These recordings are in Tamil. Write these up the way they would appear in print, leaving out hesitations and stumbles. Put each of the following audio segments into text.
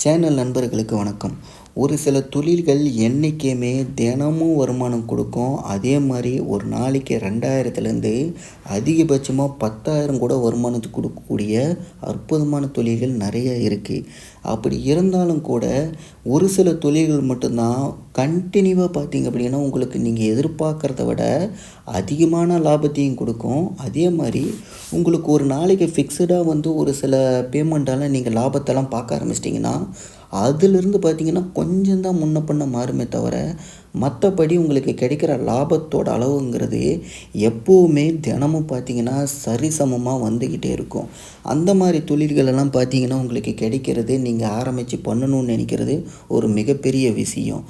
சேனல் நண்பர்களுக்கு வணக்கம். ஒரு சில தொழில்கள் என்றைக்குமே தினமும் வருமானம் கொடுக்கும். அதே மாதிரி ஒரு நாளைக்கு 2000லேருந்து அதிகபட்சமாக 10,000 கூட வருமானத்துக்கு கொடுக்கக்கூடிய அற்புதமான தொழில்கள் நிறைய இருக்குது. அப்படி இருந்தாலும் கூட ஒரு சில தொழில்கள் மட்டும்தான் கண்டினியூவாக பார்த்தீங்க அப்படின்னா உங்களுக்கு நீங்கள் எதிர்பார்க்குறத விட அதிகமான லாபத்தையும் கொடுக்கும். அதே மாதிரி உங்களுக்கு ஒரு நாளைக்கு ஃபிக்ஸடாக ஒரு சில பேமெண்ட்டால் நீங்கள் லாபத்தெல்லாம் பார்க்க ஆரம்பிச்சிட்டிங்கன்னா அதிலிருந்து பார்த்தீங்கன்னா கொஞ்சம் தான் முன்ன பின்ன மாறுமே தவிர மற்றபடி உங்களுக்கு கிடைக்கிற லாபத்தோட அளவுங்கிறது எப்போவுமே தினமும் பார்த்தீங்கன்னா சரிசமமாக வந்துக்கிட்டே இருக்கும். அந்த மாதிரி தொழில்களெல்லாம் பார்த்தீங்கன்னா உங்களுக்கு கிடைக்கிறது நீங்கள் ஆரம்பித்து பண்ணணும்னு நினைக்கிறது ஒரு மிகப்பெரிய விஷயம்.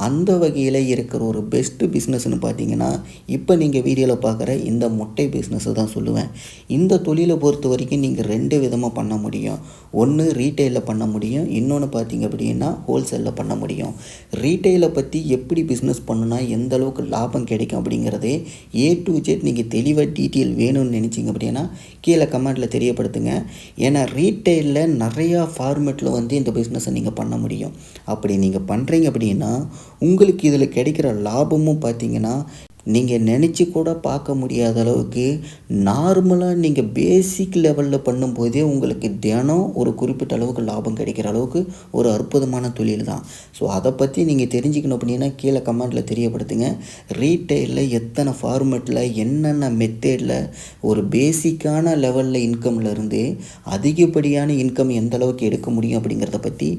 அந்த வகையில் இருக்கிற ஒரு பெஸ்ட்டு பிஸ்னஸ்னு பார்த்தீங்கன்னா இப்போ நீங்கள் வீடியோவில் பார்க்குற இந்த முட்டை பிஸ்னஸை தான் சொல்லுவேன். இந்த தொழிலை பொறுத்த வரைக்கும் நீங்கள் 2 விதமாக பண்ண முடியும். ஒன்று ரீட்டெயிலில் பண்ண முடியும், இன்னொன்று பார்த்தீங்க அப்படின்னா ஹோல்சேலில் பண்ண முடியும். ரீட்டெயிலை பற்றி எப்படி பிஸ்னஸ் பண்ணுனா எந்த அளவுக்கு லாபம் கிடைக்கும் அப்படிங்கிறது A to Z நீங்கள் தெளிவாக டீட்டெயில் வேணும்னு நினச்சிங்க அப்படின்னா கீழே கமெண்ட்டில் தெரியப்படுத்துங்க. ஏன்னா ரீட்டெயிலில் நிறையா ஃபார்மேட்டில் இந்த பிஸ்னஸை நீங்கள் பண்ண முடியும். அப்படி நீங்கள் பண்ணுறீங்க அப்படின்னா உங்களுக்கு இதில் கிடைக்கிற லாபமும் பார்த்தீங்கன்னா நீங்கள் நினச்சி கூட பார்க்க முடியாத அளவுக்கு நார்மலாக நீங்கள் பேசிக் லெவலில் பண்ணும்போதே உங்களுக்கு தினம் ஒரு குறிப்பிட்ட அளவுக்கு லாபம் கிடைக்கிற அளவுக்கு ஒரு அற்புதமான தொழில் தான். ஸோ அதை பற்றி நீங்கள் தெரிஞ்சுக்கணும் அப்படின்னா கீழே கமெண்ட்டில் தெரியப்படுத்துங்க. ரீட்டெயிலில் எத்தனை ஃபார்மேட்டில் என்னென்ன மெத்தேடில் ஒரு பேசிக்கான லெவலில் இன்கம்ல இருந்து அதிகப்படியான இன்கம் எந்த அளவுக்கு எடுக்க முடியும் அப்படிங்கிறத பற்றி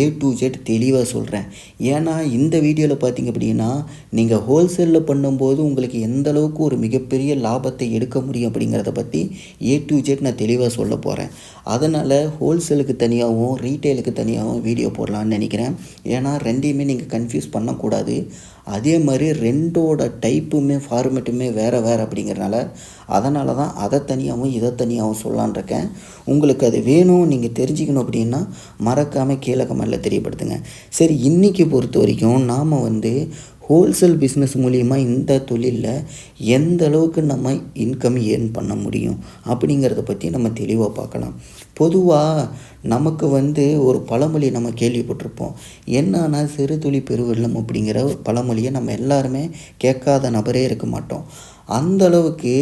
A to Z தெளிவாக சொல்கிறேன். ஏன்னா இந்த வீடியோவில் பார்த்தீங்க அப்படின்னா நீங்கள் ஹோல்சேலில் பண்ணும்போது உங்களுக்கு எந்த அளவுக்கு ஒரு மிகப்பெரிய லாபத்தை எடுக்க முடியும் அப்படிங்கிறத பற்றி A to Z நான் தெளிவாக சொல்ல போகிறேன். அதனால் ஹோல்சேலுக்கு தனியாகவும் ரீட்டெயிலுக்கு தனியாகவும் வீடியோ போடலான்னு நினைக்கிறேன். ஏன்னா ரெண்டையுமே நீங்கள் கன்ஃபியூஸ் பண்ணக்கூடாது. அதே மாதிரி ரெண்டோட டைப்புமே ஃபார்மேட்டுமே வேறு அப்படிங்கிறனால அதனால தான் அதை தனியாகவும் இதை தனியாகவும் சொல்லலான் இருக்கேன். உங்களுக்கு அது வேணும் நீங்கள் தெரிஞ்சுக்கணும் அப்படின்னா மறக்காமல் கீழே கமெண்ட்டில் தெரியப்படுத்துங்க. சரி, இன்றைக்கி பொறுத்த வரைக்கும் நாம் ஹோல்சேல் பிஸ்னஸ் மூலிமா இந்த தொழிலில் எந்த அளவுக்கு நம்ம இன்கம் ஏர்ன் பண்ண முடியும் அப்படிங்கிறத பற்றி நம்ம தெளிவாக பார்க்கலாம். பொதுவாக நமக்கு ஒரு பழமொழி நம்ம கேள்விப்பட்டிருப்போம். என்னன்னா சிறு துளி பெருவெள்ளம் அப்படிங்கிற பழமொழியை நம்ம எல்லாருமே கேட்காத நபரே இருக்க மாட்டோம். அந்த அளவுக்கு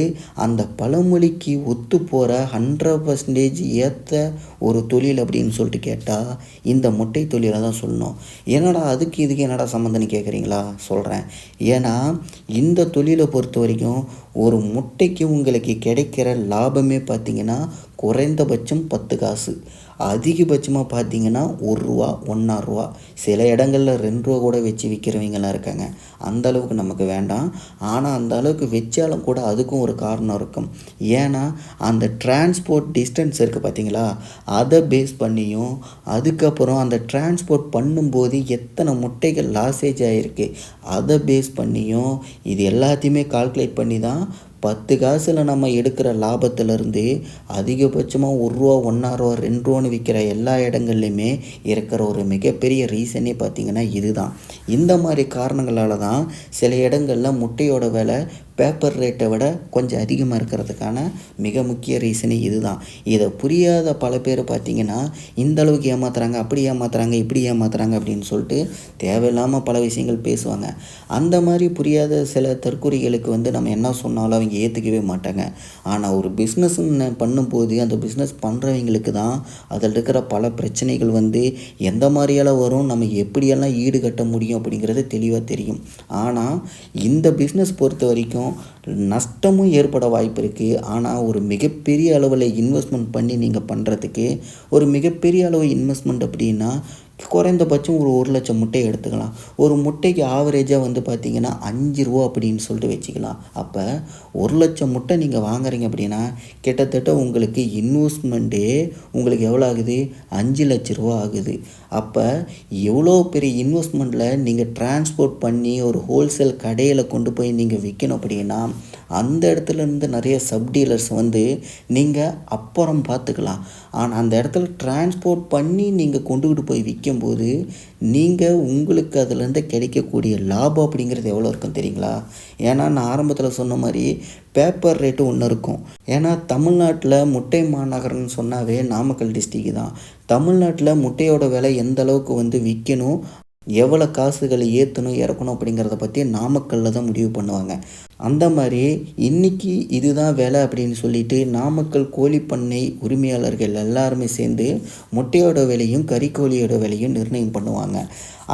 அந்த பழமொழிக்கு ஒத்து போகிற 100% ஏற்ற ஒரு தொழில் அப்படின்னு சொல்லிட்டு கேட்டால் இந்த முட்டை தொழிலை தான் சொல்லணும். என்னடா அதுக்கு இதுக்கு என்னடா சம்மந்தம்னு கேட்குறீங்களா? சொல்கிறேன். ஏன்னா இந்த தொழிலை பொறுத்த வரைக்கும் ஒரு முட்டைக்கு உங்களுக்கு கிடைக்கிற லாபமே பார்த்திங்கன்னா குறைந்தபட்சம் 10 காசு, அதிகபட்சமாக பார்த்தீங்கன்னா ரூ. 1, ரூ. 1. சில இடங்களில் ரூ. 2 கூட வச்சு விற்கிறவங்களாம் இருக்காங்க. அந்த அளவுக்கு நமக்கு வேண்டாம். ஆனால் அந்த அளவுக்கு வச்சாலும் கூட அதுக்கும் ஒரு காரணம் இருக்கும். ஏன்னா அந்த டிரான்ஸ்போர்ட் டிஸ்டன்ஸ் இருக்குது பார்த்தீங்களா, அதை பேஸ் பண்ணியும் அதுக்கப்புறம் அந்த டிரான்ஸ்போர்ட் பண்ணும்போது எத்தனை முட்டைகள் லாஸேஜ் ஆகிருக்கு அதை பேஸ் பண்ணியும் இது எல்லாத்தையுமே கால்குலேட் பண்ணி தான் 10 காசில் நம்ம எடுக்கிற லாபத்திலேருந்து அதிகபட்சமாக ரூ. 1, ரூ. 2 விற்கிற எல்லா இடங்கள்லையுமே இருக்கிற ஒரு மிகப்பெரிய ரீசனே பார்த்திங்கன்னா இதுதான். இந்த மாதிரி காரணங்களால் தான் சில இடங்களில் முட்டையோட விலை பேப்பர் ரேட்டை விட கொஞ்சம் அதிகமாக இருக்கிறதுக்கான மிக முக்கிய ரீசனே இதுதான். இதை புரியாத பல பேர் பார்த்திங்கன்னா இந்த அளவுக்கு ஏமாத்துறாங்க, அப்படி ஏமாத்துறாங்க, இப்படி ஏமாத்துறாங்க அப்படின்னு சொல்லிட்டு தேவையில்லாமல் பல விஷயங்கள் பேசுவாங்க. அந்த மாதிரி புரியாத சில தற்கொலைகளுக்கு நம்ம என்ன சொன்னாலும் அவங்க ஏற்றுக்கவே மாட்டாங்க. ஆனால் ஒரு பிஸ்னஸ்ன்னு பண்ணும்போது அந்த பிஸ்னஸ் பண்ணுறவங்களுக்கு தான் அதில் இருக்கிற பல பிரச்சனைகள் எந்த மாதிரியெல்லாம் வரும், நம்ம எப்படியெல்லாம் ஈடுகட்ட முடியும் அப்படிங்கிறது தெளிவாக தெரியும். ஆனால் இந்த பிஸ்னஸ் பொறுத்த வரைக்கும் நஷ்டமும் ஏற்பட வாய்ப்பு இருக்குது. ஆனால் ஒரு மிகப்பெரிய அளவில் இன்வெஸ்ட்மெண்ட் பண்ணி நீங்கள் பண்ணுறதுக்கு ஒரு மிகப்பெரிய அளவு இன்வெஸ்ட்மெண்ட் அப்படின்னா குறைந்தபட்சம் ஒரு 1,00,000 முட்டையை எடுத்துக்கலாம். ஒரு முட்டைக்கு ஆவரேஜாக பார்த்திங்கன்னா ரூ. 5 அப்படின்னு சொல்லிட்டு வச்சுக்கலாம். அப்போ 1,00,000 முட்டை நீங்கள் வாங்குறீங்க அப்படின்னா கிட்டத்தட்ட உங்களுக்கு இன்வெஸ்ட்மெண்ட்டே உங்களுக்கு எவ்வளோ ஆகுது? ரூ. 5,00,000 ஆகுது. அப்போ எவ்வளோ பெரிய இன்வெஸ்ட்மெண்ட்டில் நீங்கள் டிரான்ஸ்போர்ட் பண்ணி ஒரு ஹோல்சேல் கடையில் கொண்டு போய் நீங்கள் விற்கணும் அப்படின்னா அந்த இடத்துலேருந்து நிறைய சப் டீலர்ஸ் வந்து நீங்கள் அப்புறம் பார்த்துக்கலாம். ஆனால் அந்த இடத்துல டிரான்ஸ்போர்ட் பண்ணி நீங்கள் கொண்டுக்கிட்டு போய் விற்கும்போது உங்களுக்கு அதுலேருந்து கிடைக்கக்கூடிய லாபம் அப்படிங்கிறது எவ்வளோ இருக்கும் தெரியுங்களா? ஏன்னா நான் ஆரம்பத்தில் சொன்ன மாதிரி பேப்பர் ரேட்டு ஒன்று இருக்கும். ஏன்னா தமிழ்நாட்டில் முட்டை மாநகரம்னு சொன்னாவே நாமக்கல் டிஸ்ட்ரிக்ட் தான். தமிழ்நாட்டில் முட்டையோட விலை எந்த அளவுக்கு வந்து விற்கணும், எவ்வளோ காசுகளை ஏற்றணும் இறக்கணும் அப்படிங்கிறத பற்றி நாமக்கல்லில் தான் முடிவு பண்ணுவாங்க. அந்த மாதிரி இன்றைக்கி இதுதான் விலை அப்படின்னு சொல்லிட்டு நாமக்கல் கோழிப்பண்ணை உரிமையாளர்கள் எல்லாருமே சேர்ந்து முட்டையோட விலையும் கறிக்கோழியோட விலையும் நிர்ணயம் பண்ணுவாங்க.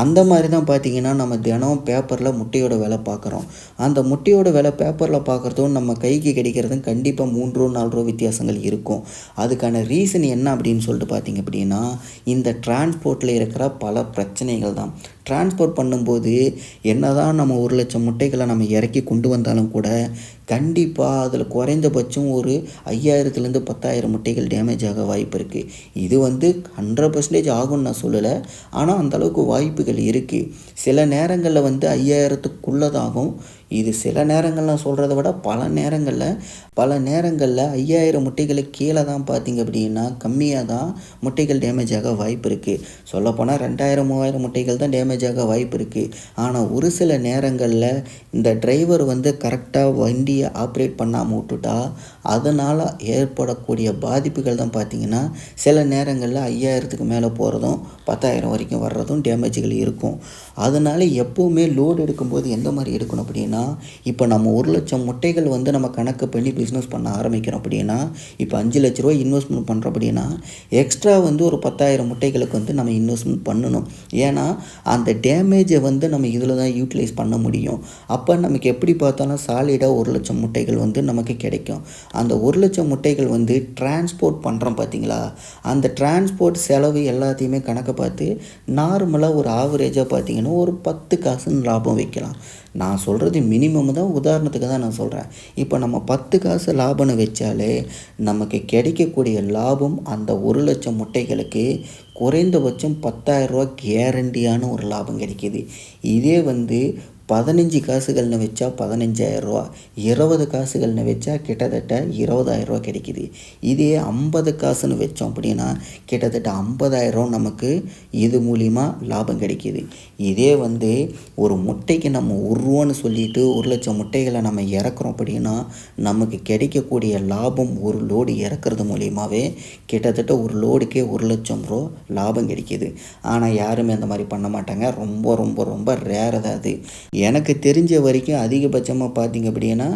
அந்த மாதிரி தான் பார்த்திங்கன்னா நம்ம தினம் பேப்பரில் முட்டையோட விலை பார்க்குறோம். அந்த முட்டையோட விலை பேப்பரில் பார்க்குறதும் நம்ம கைக்கு கிடைக்கிறதும் கண்டிப்பாக 3 ரூபா 4 ரூபா வித்தியாசங்கள் இருக்கும். அதுக்கான ரீசன் என்ன அப்படின்னு சொல்லிட்டு பார்த்திங்க அப்படின்னா இந்த டிரான்ஸ்போர்ட்டில் இருக்கிற பல பிரச்சனைகள் தான். டிரான்ஸ்போர்ட் பண்ணும்போது என்ன தான் நம்ம 1,00,000 முட்டைகளை நம்ம இறக்கி கொண்டு வந்தாலும் கூட கண்டிப்பாக அதில் குறைந்தபட்சம் ஒரு 5,000லேருந்து 10,000 முட்டைகள் டேமேஜ் ஆக வாய்ப்பு இருக்குது. இது வந்து 100% ஆகும்னு நான் சொல்லலை, ஆனால் அந்தளவுக்கு வாய்ப்புகள் இருக்குது. சில நேரங்களில் வந்து 5,000த்துக்குள்ளே தான் ஆகும். இது சில நேரங்கள் நான் சொல்கிறத விட பல நேரங்களில் 5,000 முட்டைகளுக்கு கீழே தான் பார்த்திங்க அப்படின்னா கம்மியாக தான் முட்டைகள் டேமேஜ் ஆக வாய்ப்பு இருக்குது. சொல்லப்போனால் 2,000 3,000 முட்டைகள் தான் டேமேஜ் ஆக வாய்ப்பு இருக்குது. ஆனால் ஒரு சில நேரங்களில் இந்த டிரைவர் வந்து கரெக்டாக வண்டியை ஆப்ரேட் பண்ணாமல் விட்டுட்டா அதனால் ஏற்படக்கூடிய பாதிப்புகள் தான் பார்த்திங்கன்னா சில நேரங்களில் 5,000த்துக்கு மேலே போகிறதும் 10,000 வரைக்கும் வர்றதும் டேமேஜுகள் இருக்கும். அதனால் எப்போவுமே லோடு எடுக்கும்போது எந்த மாதிரி எடுக்கணும் அப்படின்னா, இப்போ நம்ம 1,00,000 முட்டைகள் வந்து நம்ம கணக்கு பண்ணி பிஸ்னஸ் பண்ண ஆரம்பிக்கிறோம் அப்படின்னா, இப்போ 5,00,000 ரூபா இன்வெஸ்ட்மெண்ட் பண்ணுறோம் அப்படின்னா எக்ஸ்ட்ரா வந்து ஒரு 10,000 முட்டைகளுக்கு வந்து நம்ம இன்வெஸ்ட்மெண்ட் பண்ணணும். ஏன்னா அந்த டேமேஜை வந்து நம்ம இதில் தான் யூட்டிலைஸ் பண்ண முடியும். அப்போ நமக்கு எப்படி பார்த்தாலும் சாலிடாக 1,00,000 முட்டைகள் வந்து நமக்கு கிடைக்கும். அந்த 1,00,000 முட்டைகள் வந்து டிரான்ஸ்போர்ட் பண்ணுறோம் பார்த்தீங்களா, அந்த டிரான்ஸ்போர்ட் செலவு எல்லாத்தையுமே கணக்கு பார்த்து நார்மலாக ஒரு ஆவரேஜாக பார்த்திங்கன்னா ஒரு 10 காசுன்னு லாபம் வைக்கலாம். நான் சொல்கிறது மினிமம் தான், உதாரணத்துக்கு தான் நான் சொல்கிறேன். இப்போ நம்ம 10 காசு லாபம்னு வச்சாலே நமக்கு கிடைக்கக்கூடிய லாபம் அந்த 1,00,000 முட்டைகளுக்கு குறைந்தபட்சம் 10,000 ரூபா கேரண்டியான ஒரு லாபம் கிடைக்கிது. இதே வந்து 15 காசுகள்னு வச்சா 15,000 ரூபா, 20 காசுகள்னு வச்சா கிட்டத்தட்ட 20,000 ரூபா கிடைக்கிது. இதே 50 காசுன்னு வச்சோம் அப்படின்னா கிட்டத்தட்ட 50,000 ரூபா நமக்கு இது மூலிமா லாபம் கிடைக்கிது. இதே வந்து ஒரு முட்டைக்கு நம்ம 1 ரூபான்னு சொல்லிட்டு 1,00,000 முட்டைகளை நம்ம இறக்குறோம் அப்படின்னா நமக்கு கிடைக்கக்கூடிய லாபம் ஒரு லோடு இறக்குறது மூலியமாகவே கிட்டத்தட்ட ஒரு லோடுக்கே 1,00,000 ரூபா லாபம் கிடைக்கிது. ஆனால் யாருமே அந்த மாதிரி பண்ண மாட்டாங்க. ரொம்ப ரொம்ப ரொம்ப ரேர் தான் அது. எனக்கு தெரிஞ்ச வரைக்கும் அதிகபட்சமாக பார்த்திங்க அப்படின்னா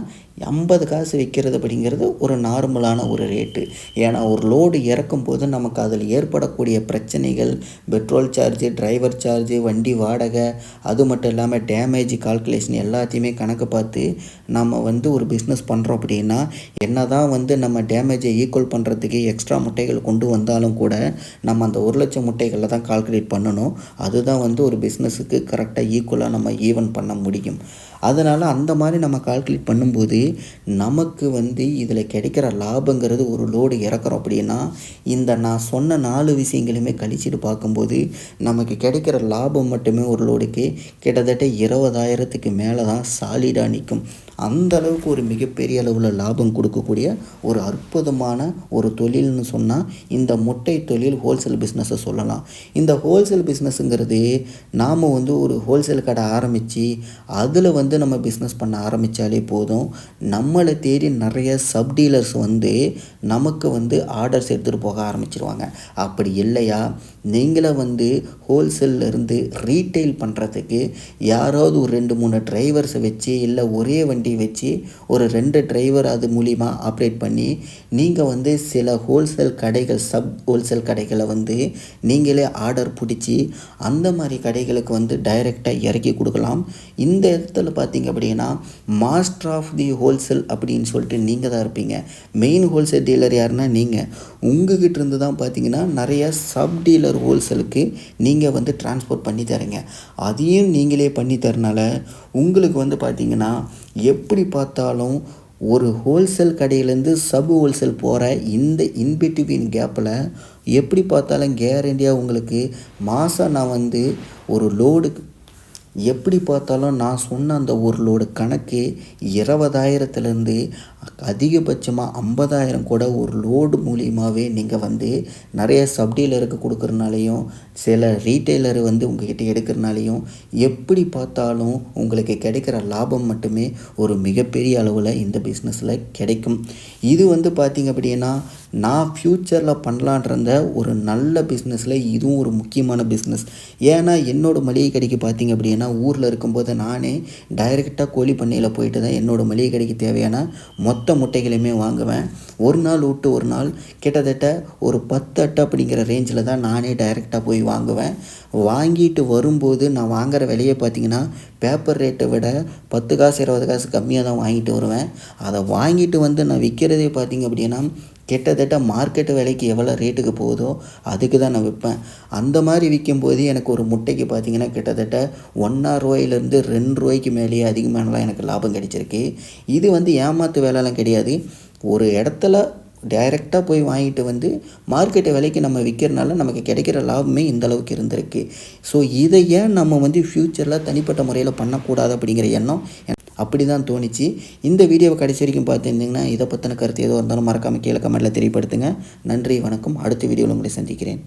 50 காசு விற்கிறது அப்படிங்கிறது ஒரு நார்மலான ஒரு ரேட்டு. ஏன்னா ஒரு லோடு இறக்கும் போது நமக்கு அதில் ஏற்படக்கூடிய பிரச்சனைகள், பெட்ரோல் சார்ஜு, டிரைவர் சார்ஜு, வண்டி வாடகை, அது மட்டும் இல்லாமல் டேமேஜ் கால்குலேஷன் எல்லாத்தையுமே கணக்கு பார்த்து நம்ம வந்து ஒரு பிஸ்னஸ் பண்ணுறோம் அப்படின்னா என்ன தான் வந்து நம்ம டேமேஜை ஈக்குவல் பண்ணுறதுக்கு எக்ஸ்ட்ரா முட்டைகள் கொண்டு வந்தாலும் கூட நம்ம அந்த 1,00,000 முட்டைகளில் தான் கால்குலேட் பண்ணணும். அதுதான் வந்து ஒரு பிஸ்னஸுக்கு கரெக்டாக ஈக்குவலாக நம்ம ஈவன் பண்ண முடியும். அதனால் அந்த மாதிரி நம்ம கால்குலேட் பண்ணும்போது நமக்கு வந்து இதில் கிடைக்கிற லாபங்கிறது ஒரு லோடு இறக்குறோம் அப்படின்னா இந்த நான் சொன்ன 4 விஷயங்களுமே கழிச்சிட்டு பார்க்கும்போது நமக்கு கிடைக்கிற லாபம் மட்டுமே ஒரு லோடுக்கு கிட்டத்தட்ட 20,000த்துக்கு மேலே தான் சாலிடாக நிற்கும். அந்த அளவுக்கு ஒரு மிகப்பெரிய அளவில் லாபம் கொடுக்கக்கூடிய ஒரு அற்புதமான ஒரு தொழில்னு சொன்னால் இந்த முட்டை தொழில் ஹோல்சேல் பிஸ்னஸை சொல்லலாம். இந்த ஹோல்சேல் பிஸ்னஸுங்கிறது நாம் வந்து ஒரு ஹோல்சேல் கடை ஆரம்பித்து அதில் வந்து நம்ம பிஸ்னஸ் பண்ண ஆரம்பித்தாலே போதும், நம்மளை தேடி நிறைய சப் டீலர்ஸ் வந்து நமக்கு வந்து ஆர்டர்ஸ் எடுத்துகிட்டு போக ஆரம்பிச்சிருவாங்க. அப்படி இல்லையா நீங்களே வந்து ஹோல்சேல்லேருந்து ரீட்டெயில் பண்ணுறதுக்கு யாராவது ஒரு 2-3 டிரைவர்ஸை வச்சு இல்லை ஒரே வண்டி வச்சு ஒரு 2 டிரைவர் அது மூலிமா ஆப்ரேட் பண்ணி நீங்கள் வந்து சில ஹோல்சேல் கடைகள் சப் ஹோல்சேல் கடைகளை வந்து நீங்களே ஆர்டர் பிடிச்சி அந்த மாதிரி கடைகளுக்கு வந்து டைரெக்டாக இறக்கி கொடுக்கலாம். இந்த இடத்துல பார்த்திங்க அப்படின்னா மாஸ்டர் ஆஃப் தி ஹோல்சேல் அப்படின்னு சொல்லிட்டு நீங்கள் தான் இருப்பீங்க. மெயின் ஹோல்சேல் டீலர் யாருன்னா நீங்கள். உங்ககிட்ட இருந்து தான் பார்த்திங்கன்னா நிறைய சப் டீலர் ஹோல்சேலுக்கு நீங்கள் வந்து டிரான்ஸ்போர்ட் பண்ணி தரீங்க. அதையும் நீங்களே பண்ணி தரனால உங்களுக்கு வந்து பார்த்திங்கன்னா எப்படி பார்த்தாலும் ஒரு ஹோல்சேல் கடையிலேருந்து சப் ஹோல்சேல் போகிற இந்த இன்பிட்வீன் கேப்பில் எப்படி பார்த்தாலும் கேரண்டியாக உங்களுக்கு மாதம் நான் வந்து ஒரு லோடுக்கு எப்படி பார்த்தாலும் நான் சொன்ன அந்த ஒரு லோடு கணக்கு 20,000லேருந்து அதிகபட்சமாக 50,000 கூட ஒரு லோடு மூலியமாகவே நீங்கள் வந்து நிறைய சப்டீலருக்கு கொடுக்குறனாலையும் சில ரீட்டெய்லர் வந்து உங்ககிட்ட எடுக்கிறனாலையும் எப்படி பார்த்தாலும் உங்களுக்கு கிடைக்கிற லாபம் மட்டுமே ஒரு மிகப்பெரிய அளவில் இந்த பிஸ்னஸில் கிடைக்கும். இது வந்து பார்த்திங்க அப்படின்னா நான் ஃப்யூச்சரில் பண்ணலான்ற ஒரு நல்ல பிஸ்னஸில் இதுவும் ஒரு முக்கியமான பிஸ்னஸ். ஏன்னா என்னோடய மளிகை கடைக்கு பார்த்திங்க அப்படின்னா ஊரில் இருக்கும்போது நானே டைரெக்டாக கோழி பண்ணையில் போயிட்டு தான் என்னோடய மளிகை கடைக்கு தேவையான மொத்த முட்டைகளையுமே வாங்குவேன். ஒரு நாள் விட்டு ஒரு நாள் கிட்டத்தட்ட ஒரு 10 அட்டை அப்படிங்கிற ரேஞ்சில் தான் நானே டைரெக்டாக போய் வாங்குவேன். வாங்கிட்டு வரும்போது நான் வாங்குகிற விலையை பார்த்திங்கன்னா பேப்பர் ரேட்டை விட 10 காசு 20 காசு கம்மியாக தான் வாங்கிட்டு வருவேன். அதை வாங்கிட்டு வந்து நான் விற்கிறதே பார்த்திங்க அப்படின்னா கிட்டத்தட்ட மார்க்கெட்டு விலைக்கு எவ்வளோ ரேட்டுக்கு போகுதோ அதுக்கு தான் நான் விற்பேன். அந்த மாதிரி விற்கும்போது எனக்கு ஒரு முட்டைக்கு பார்த்திங்கன்னா கிட்டத்தட்ட ₹1.50லேருந்து ₹2 மேலேயே அதிகமானலாம் எனக்கு லாபம் கிடைச்சிருக்கு. இது வந்து ஏமாத்து வேலைலாம் கிடையாது. ஒரு இடத்துல டைரெக்டாக போய் வாங்கிட்டு வந்து மார்க்கெட்டு விலைக்கு நம்ம விற்கிறனால நமக்கு கிடைக்கிற லாபமே இந்த அளவுக்கு இருந்திருக்கு. ஸோ இதை ஏன் நம்ம வந்து ஃப்யூச்சரில் தனிப்பட்ட முறையில் பண்ணக்கூடாது அப்படிங்கிற எண்ணம் அப்படி தான் தோணுச்சு. இந்த வீடியோவை கடைசி வரைக்கும் பார்த்துருந்தீங்கன்னா இதை பற்றின கருத்து எதுவும் இருந்தாலும் மறக்காமல் கீழே கமெண்ட்டில் தெரியப்படுத்துங்க. நன்றி, வணக்கம். அடுத்த வீடியோவில் உங்களை சந்திக்கிறேன்.